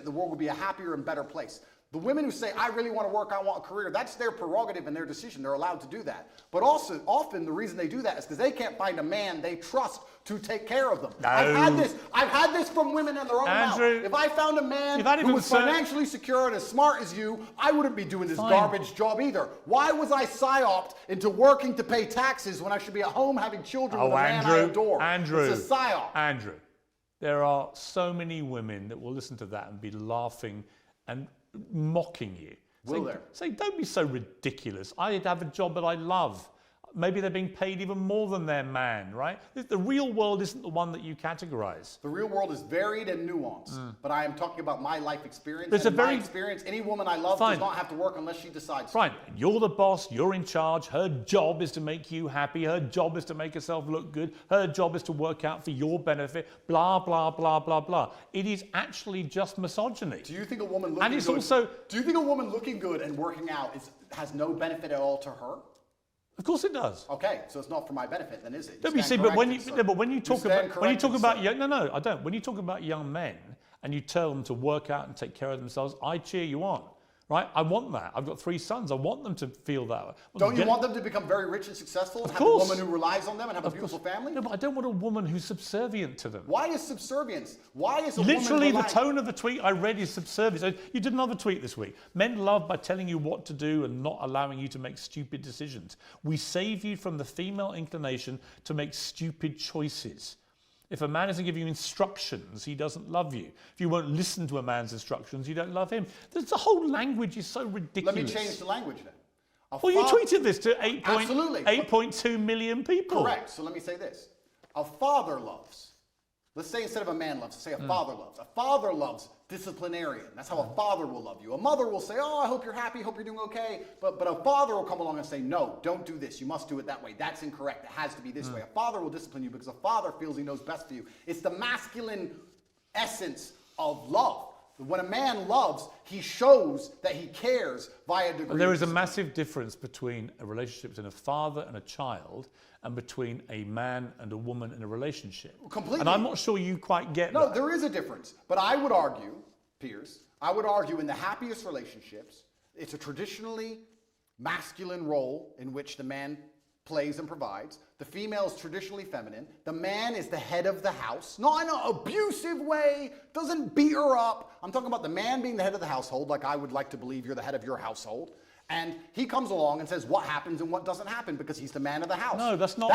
the world would be a happier and better place. The women who say, I really want to work, I want a career, that's their prerogative and their decision. They're allowed to do that. But also, often the reason they do that is because they can't find a man they trust to take care of them. No. I've had this from women in their own mouth. If I found a man who was financially secure and as smart as you, I wouldn't be doing this garbage job either. Why was I psyoped into working to pay taxes when I should be at home having children with a man I adore? It's a psyop. Andrew, there are so many women that will listen to that and be laughing and mocking you. Say, don't be so ridiculous. I have a job that I love. Maybe they're being paid even more than their man, right? The real world isn't the one that you categorize. The real world is varied and nuanced, but I am talking about my life experience. And in my experience, any woman I love does not have to work unless she decides to. Fine, you're the boss, you're in charge, her job is to make you happy, her job is to make herself look good, her job is to work out for your benefit, blah, blah, blah, blah, blah. It is actually just misogyny. Do you think a woman looking good, do you think a woman looking good and working out has no benefit at all to her? Of course it does. Okay, so it's not for my benefit, then, is it? Don't you see? But when you talk about no, I don't. When you talk about young men and you tell them to work out and take care of themselves, I cheer you on. Right? I want that. I've got 3 sons. I want them to feel that. Don't you want them to become very rich and successful and have a woman who relies on them and have a beautiful family? No, but I don't want a woman who's subservient to them. Why is subservience? Why is a Literally, woman the tone of the tweet I read is subservience. You did another tweet this week. Men love by telling you what to do and not allowing you to make stupid decisions. We save you from the female inclination to make stupid choices. If a man isn't giving you instructions, he doesn't love you. If you won't listen to a man's instructions, you don't love him. The whole language is so ridiculous. Let me change the language then. Well, you tweeted this to 8.2 million people. Correct. So let me say this. A father loves. Let's say instead of a man loves, let's say a father loves. A father loves disciplinarian. That's how a father will love you. A mother will say, oh, I hope you're happy, hope you're doing okay. But a father will come along and say, no, don't do this. You must do it that way. That's incorrect. It has to be this way. A father will discipline you because a father feels he knows best for you. It's the masculine essence of love. When a man loves, he shows that he cares via degree. There is a massive difference between a relationship between a father and a child and between a man and a woman in a relationship. Completely. And I'm not sure you quite get that. No, there is a difference. But I would argue, Piers, in the happiest relationships, it's a traditionally masculine role in which the man plays and provides. The female is traditionally feminine. The man is the head of the house. Not in an abusive way, doesn't beat her up. I'm talking about the man being the head of the household, like I would like to believe you're the head of your household. And he comes along and says what happens and what doesn't happen because he's the man of the house. No, that's not.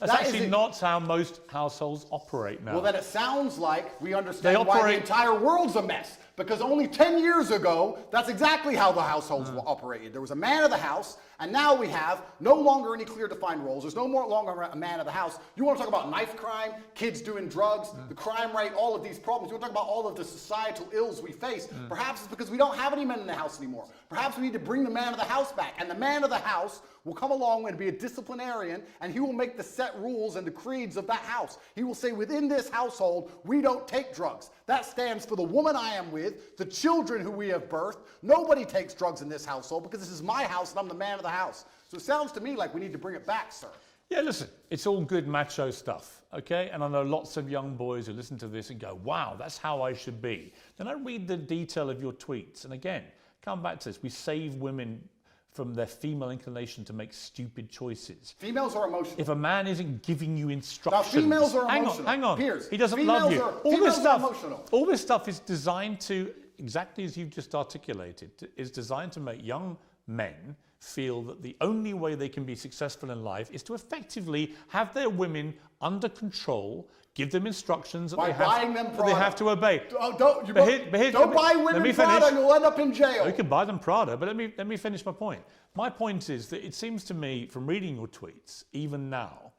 That's actually not how most households operate now. Well, then it sounds like we understand why the entire world's a mess. Because only 10 years ago, that's exactly how the households operated. There was a man of the house, and now we have no longer any clear defined roles. There's no longer a man of the house. You want to talk about knife crime, kids doing drugs, the crime rate, all of these problems. You want to talk about all of the societal ills we face. Perhaps it's because we don't have any men in the house anymore. Perhaps we need to bring the man of the house back. And the man of the house will come along and be a disciplinarian, and he will make the set rules and the creeds of that house. He will say, within this household, we don't take drugs. That stands for the woman I am with, the children who we have birthed. Nobody takes drugs in this household because this is my house and I'm the man of the house. So it sounds to me like we need to bring it back, sir. Yeah, listen, it's all good macho stuff, okay? And I know lots of young boys who listen to this and go, wow, that's how I should be. Then I read the detail of your tweets. And again, come back to this. We save women from their female inclination to make stupid choices. Females are emotional. If a man isn't giving you instructions... Now, females are emotional. Hang on. Piers, he doesn't love you. All this stuff is designed to, exactly as you've just articulated, is designed to make young men feel that the only way they can be successful in life is to effectively have their women under control, give them instructions that they have to obey. Don't buy women Prada, you'll end up in jail. You can buy them Prada, but let me finish my point. My point is that it seems to me, from reading your tweets, even now,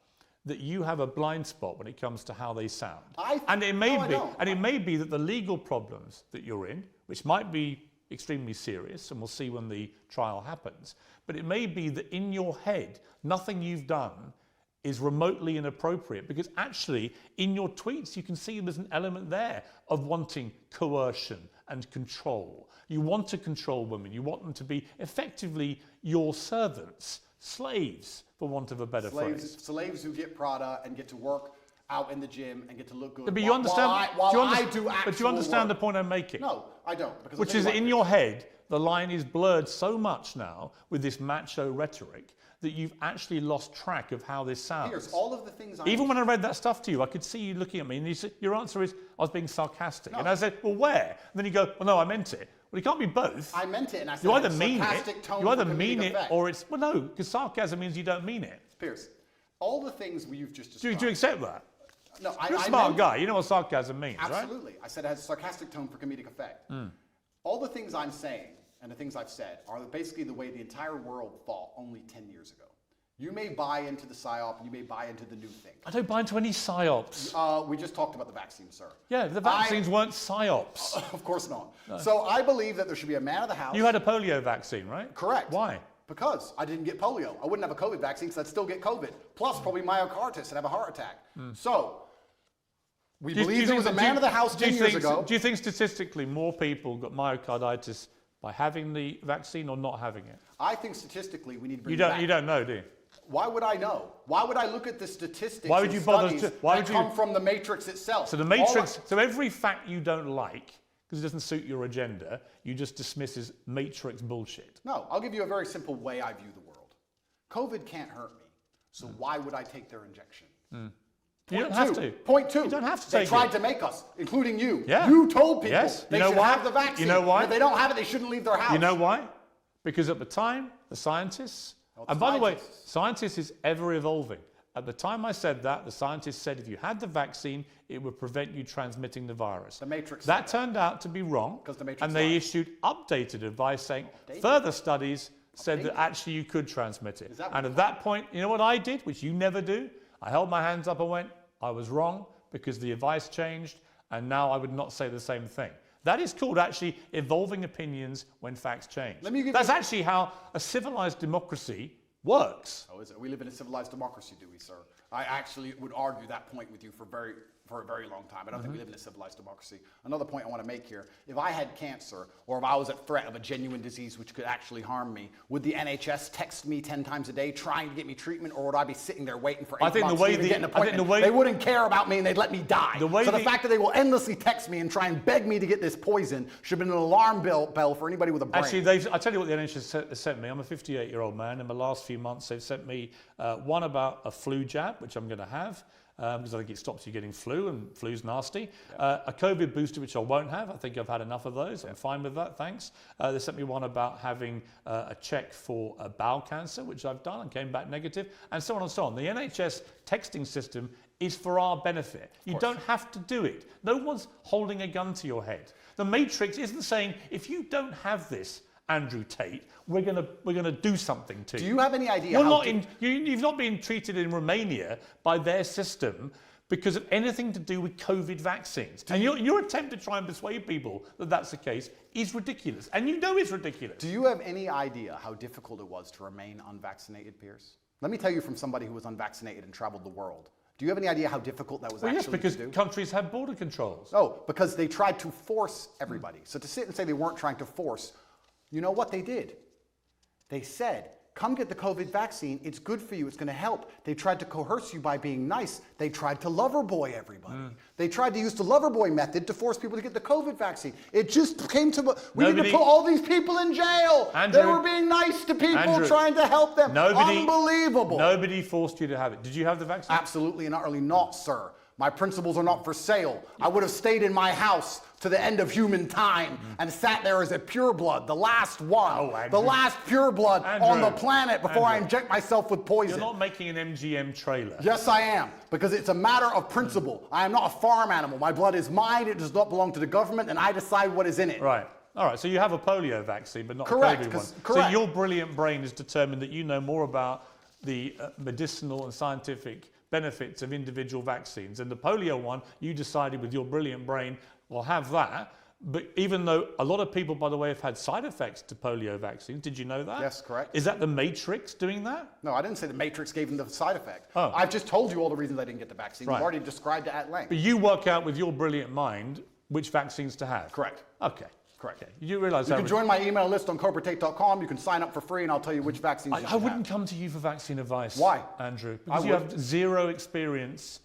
that you have a blind spot when it comes to how they sound. It may be that the legal problems that you're in, which might be extremely serious, and we'll see when the trial happens, but it may be that in your head, nothing you've done is remotely inappropriate, because actually in your tweets you can see there's an element there of wanting coercion and control. You want to control women. You want them to be effectively your servants, slaves, for want of a better phrase. Slaves who get Prada and get to work out in the gym and get to look good. But you understand? Do you understand the point I'm making? No, I don't. Because Which is in your head, the line is blurred so much now with this macho rhetoric that you've actually lost track of how this sounds. Piers, all of the things Even when I read that stuff to you, I could see you looking at me and your answer is, I was being sarcastic. No. And I said, well, where? And then you go, well, no, I meant it. Well, it can't be both. I meant it, and I said you either it mean sarcastic it, tone you either for mean comedic it, effect. or it's, well, no, because sarcasm means you don't mean it. Piers, all the things you've just described. Do you accept that? No, You're a smart guy. You know what sarcasm means, absolutely. right? I said it has a sarcastic tone for comedic effect. All the things I'm saying and the things I've said are basically the way the entire world thought only 10 years ago. You may buy into the PSYOP, you may buy into the new thing. I don't buy into any PSYOPs. We just talked about the vaccine, sir. Yeah, the vaccines weren't PSYOPs. Of course not. No. So I believe that there should be a man of the house. You had a polio vaccine, right? Correct. Why? Because I didn't get polio. I wouldn't have a COVID vaccine because I'd still get COVID. Plus probably myocarditis and have a heart attack. So we believe there was a man of the house 10 years ago. Do you think statistically more people got myocarditis by having the vaccine or not having it? I think statistically we need to bring You it don't. back. You don't know, do you? Why would I know? Why would I look at the statistics Why would and you bother studies to- why that would you- come from the matrix itself? So the matrix. So every fact you don't like because it doesn't suit your agenda, you just dismiss as matrix bullshit. No, I'll give you a very simple way I view the world. COVID can't hurt me, so why would I take their injection? You don't have to. Point two. You don't have to They take tried it. to make us, including you. Yeah. You told people Yes. they You know should why? have the vaccine. You know why? And if they don't have it, they shouldn't leave their house. You know why? Because at the time, the scientists, Not and by the way, scientists. scientists is ever evolving. At the time I said that, the scientists said if you had the vaccine, it would prevent you transmitting the virus. The Matrix That said turned out to be wrong, 'Cause the Matrix and they lied. issued updated advice saying Updated? further studies said that Updated? actually you could transmit it. Is that And what- at that point, you know what I did, which you never do? I held my hands up and went, I was wrong because the advice changed, and now I would not say the same thing. That is called actually evolving opinions when facts change. Let me give That's you- actually how a civilized democracy works. Oh, is it? We live in a civilized democracy, do we, sir? I actually would argue that point with you for a very long time. I don't think we live in a civilized democracy. Another point I want to make here, if I had cancer or if I was at threat of a genuine disease which could actually harm me, would the NHS text me 10 times a day trying to get me treatment, or would I be sitting there waiting for 8 I think the months way to even the- get an I think the appointment? way- They wouldn't care about me and they'd let me die. The way so the the- fact that they will endlessly text me and try and beg me to get this poison should have been an alarm bell for anybody with a brain. Actually, I tell you what the NHS sent me. I'm a 58-year-old man. In the last few months, they've sent me one about a flu jab, which I'm going to have, because I think it stops you getting flu, and flu's nasty. A COVID booster, which I won't have. I think I've had enough of those. I'm fine with that, thanks. They sent me one about having a check for bowel cancer, which I've done and came back negative, and so on and so on. The NHS texting system is for our benefit. You don't have to do it. No one's holding a gun to your head. The Matrix isn't saying, if you don't have this, Andrew Tate, we're gonna do something to you. Do you have any idea You're how not you've not been treated in Romania by their system because of anything to do with COVID vaccines. And your attempt to try and persuade people that that's the case is ridiculous. And you know it's ridiculous. Do you have any idea how difficult it was to remain unvaccinated, Piers? Let me tell you from somebody who was unvaccinated and traveled the world. Do you have any idea how difficult that was Well, yes, actually because to do? countries have border controls. Oh, because they tried to force everybody. So to sit and say they weren't trying to force, you know what they did? They said, come get the COVID vaccine. It's good for you. It's going to help. They tried to coerce you by being nice. They tried to lover boy everybody. They tried to use the lover boy method to force people to get the COVID vaccine. It just came to, we need to put all these people in jail. Andrew, they were being nice to people, Andrew, trying to help them. Unbelievable. Nobody forced you to have it. Did you have the vaccine? Absolutely and utterly not, sir. My principles are not for sale. I would have stayed in my house to the end of human time and sat there as a pureblood, the last one, the last pureblood on the planet before I inject myself with poison. You're not making an MGM trailer. Yes, I am, because it's a matter of principle. I am not a farm animal. My blood is mine. It does not belong to the government, and I decide what is in it. Right. All right, so you have a polio vaccine, but not Correct, a COVID one. 'cause- correct. So your brilliant brain has determined that you know more about the medicinal and scientific benefits of individual vaccines. And the polio one, you decided with your brilliant brain, well, have that. But even though a lot of people, by the way, have had side effects to polio vaccines, did you know that? Yes, correct. Is that the Matrix doing that? No, I didn't say the Matrix gave them the side effect. Oh. I've just told you all the reasons I didn't get the vaccine. Right. You've already described it at length. But you work out with your brilliant mind which vaccines to have. Correct. Okay. Correct. Okay. You realise You that can join my email list on CobraTate.com. You can sign up for free, and I'll tell you which vaccines you should I wouldn't have. come to you for vaccine advice. Why? Andrew? I Because you would. have zero experience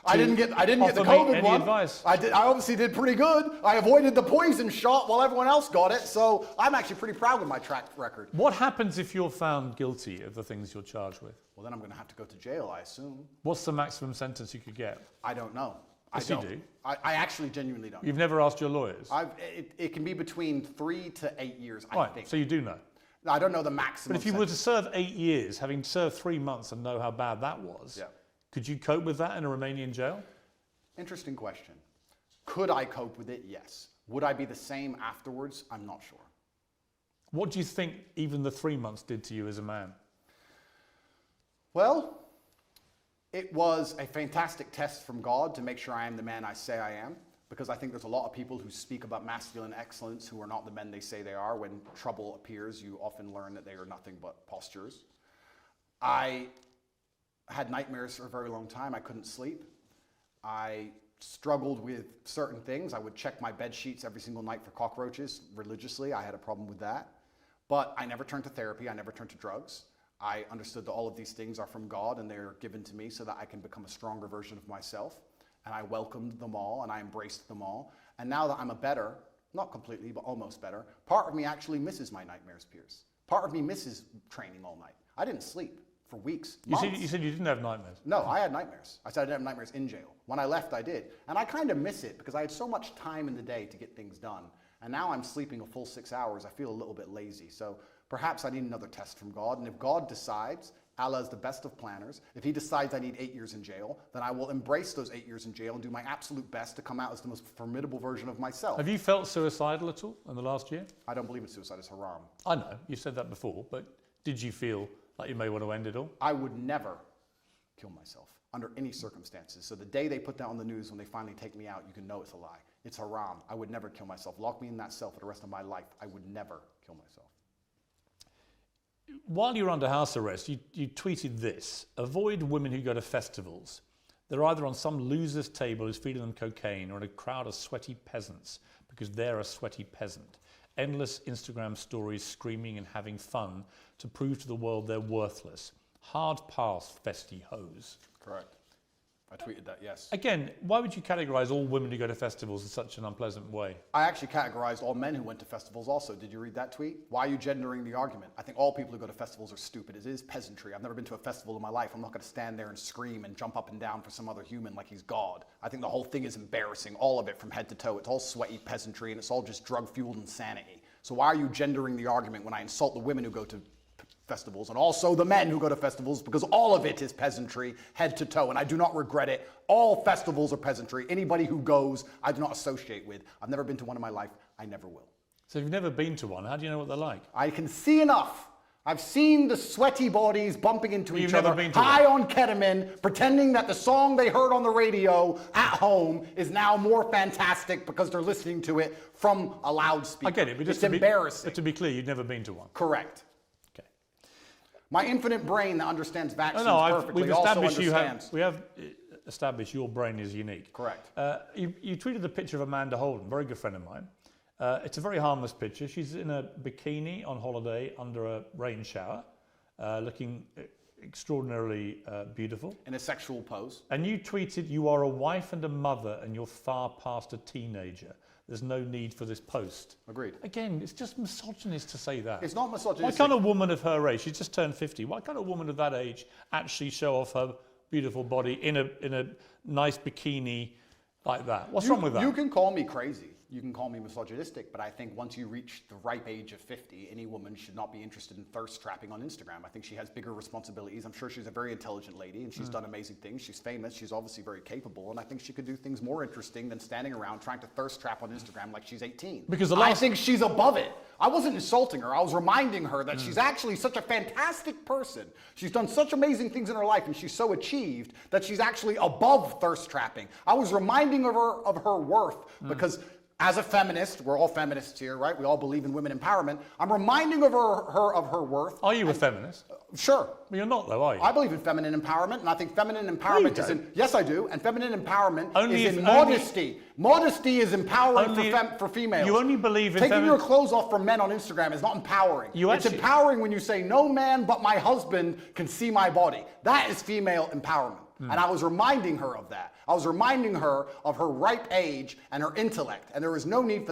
I didn't get the COVID one. Advice. I obviously did pretty good. I avoided the poison shot while everyone else got it. So I'm actually pretty proud with my track record. What happens if you're found guilty of the things you're charged with? Well, then I'm going to have to go to jail, I assume. What's the maximum sentence you could get? I don't know. Yes, you do. I actually genuinely don't. You've never asked your lawyers? It can be between 3 to 8 years, I think. So you do know? I don't know the maximum. But if you were to serve 8 years, having served 3 months and know how bad that was, could you cope with that in a Romanian jail? Interesting question. Could I cope with it? Yes. Would I be the same afterwards? I'm not sure. What do you think even the 3 months did to you as a man? Well, it was a fantastic test from God to make sure I am the man I say I am, because I think there's a lot of people who speak about masculine excellence who are not the men they say they are. When trouble appears, you often learn that they are nothing but postures. I had nightmares for a very long time. I couldn't sleep. I struggled with certain things. I would check my bed sheets every single night for cockroaches religiously. I had a problem with that. But I never turned to therapy. I never turned to drugs. I understood that all of these things are from God and they're given to me so that I can become a stronger version of myself. And I welcomed them all and I embraced them all. And now that I'm a better, not completely, but almost better, part of me actually misses my nightmares, Piers. Part of me misses training all night. I didn't sleep for weeks, months. You said you didn't have nightmares? No, I had nightmares. I said I didn't have nightmares in jail. When I left, I did. And I kind of miss it because I had so much time in the day to get things done. And now I'm sleeping a full 6 hours. I feel a little bit lazy. So perhaps I need another test from God. And if God decides, Allah is the best of planners, if he decides I need 8 years in jail, then I will embrace those 8 years in jail and do my absolute best to come out as the most formidable version of myself. Have you felt suicidal at all in the last year? I don't believe in suicide. It's haram. I know. You said that before. But did you feel like you may want to end it all? I would never kill myself under any circumstances. So the day they put that on the news, when they finally take me out, you can know it's a lie. It's haram. I would never kill myself. Lock me in that cell for the rest of my life. I would never kill myself. While you were under house arrest, you tweeted this: avoid women who go to festivals. They're either on some loser's table who's feeding them cocaine or in a crowd of sweaty peasants because they're a sweaty peasant. Endless Instagram stories screaming and having fun to prove to the world they're worthless. Hard pass, festy hoes. Correct. I tweeted that, yes. Again, why would you categorize all women who go to festivals in such an unpleasant way? I actually categorized all men who went to festivals also. Did you read that tweet? Why are you gendering the argument? I think all people who go to festivals are stupid. It is peasantry. I've never been to a festival in my life. I'm not going to stand there and scream and jump up and down for some other human like he's God. I think the whole thing is embarrassing, all of it from head to toe. It's all sweaty peasantry and it's all just drug-fueled insanity. So why are you gendering the argument when I insult the women who go to festivals and also the men who go to festivals, because all of it is peasantry head to toe and I do not regret it. All festivals are peasantry. Anybody who goes, I do not associate with. I've never been to one in my life. I never will. So if you've never been to one, how do you know what they're like? I can see enough. I've seen the sweaty bodies bumping into each other, high on ketamine, pretending that the song they heard on the radio at home is now more fantastic because they're listening to it from a loudspeaker. I get it, but it's embarrassing. But to be clear, you've never been to one. Correct. Okay. My infinite brain that understands vaccines perfectly we've also established we have established your brain is unique. Correct. You tweeted the picture of Amanda Holden, very good friend of mine. It's a very harmless picture. She's in a bikini on holiday under a rain shower, looking extraordinarily beautiful. In a sexual pose. And you tweeted, "You are a wife and a mother and you're far past a teenager. There's no need for this post." Agreed. Again, it's just misogynist to say that. It's not misogynistic. Why can't a woman of her age, she just turned 50, why can't a woman of that age actually show off her beautiful body in a nice bikini like that? What's wrong with that? You can call me crazy. You can call me misogynistic, but I think once you reach the ripe age of 50, any woman should not be interested in thirst trapping on Instagram. I think she has bigger responsibilities. I'm sure she's a very intelligent lady and she's done amazing things. She's famous. She's obviously very capable. And I think she could do things more interesting than standing around trying to thirst trap on Instagram like she's 18. Because I think she's above it. I wasn't insulting her. I was reminding her that she's actually such a fantastic person. She's done such amazing things in her life and she's so achieved that she's actually above thirst trapping. I was reminding her of her worth because as a feminist, we're all feminists here, right? We all believe in women empowerment. I'm reminding of her of her worth. Are you a feminist? Sure. Well, you're not though, are you? I believe in feminine empowerment, and I think feminine empowerment is in... Yes, I do. And feminine empowerment is in modesty. Modesty is empowering for females. You only believe in... Taking your clothes off for men on Instagram is not empowering. It's empowering when you say, no man but my husband can see my body. That is female empowerment. And I was reminding her of that. I was reminding her of her ripe age and her intellect. And there was no need for